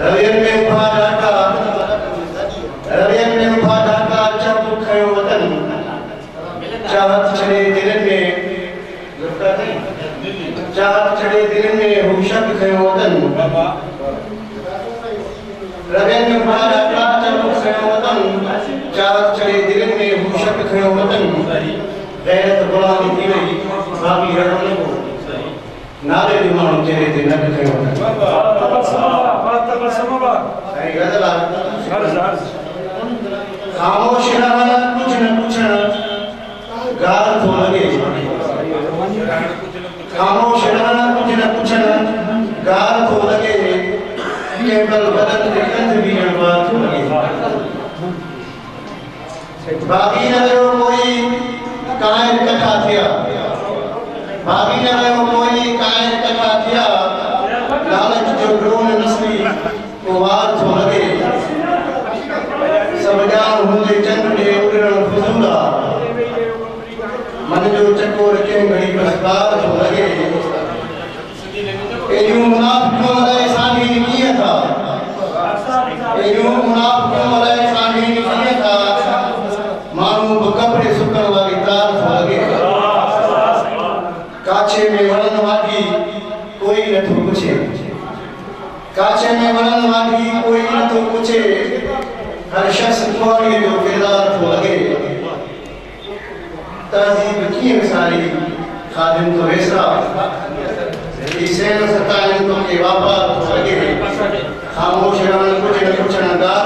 रवियन में उभा ढाका जब खयो वतन चाहत चढ़े दिल में हुशक खयो वतन रवियन में उभा ढाका जब खयो वतन चाहत चढ़े दिल में हुशक खयो वतन गैरत गुलामी थी वई बाकी रहने को नाले दिमाग चेहरे ते न खयो वतन सही गजल खामोश रहना कुछ न पूछना गाल तो लगे खामोश रहना कुछ न पूछना गाल तो लगे केवल बदन के गंध भी बात लगे बागी न रहो कोई कायन कथा थिया बागी न रहो कोई कायन कथा थिया लालच जो ड्रोन नस्ली को वार तो लगे सबजान हुंदे चंद दे उड़ण फुजूला मन जो चकोर के घड़ी बसदार हो लगे ए यूं मुनाफिकों वाले सानी ने किया था ए यूं मुनाफिकों वाले सानी ने किया था मानू कपड़े सुकन वाली तार हो लगे काछे में वरण वाली कोई न तो पूछे काछे में वरण वाली कोई न तो पूछे हर शख्स कुआरी जो बेदार हो लगे तहजीब की मिसाली खादिम तो वेसरा इसेन सताइन तो के वापा हो लगे खामोश रहन कुछ न कुछ न गाल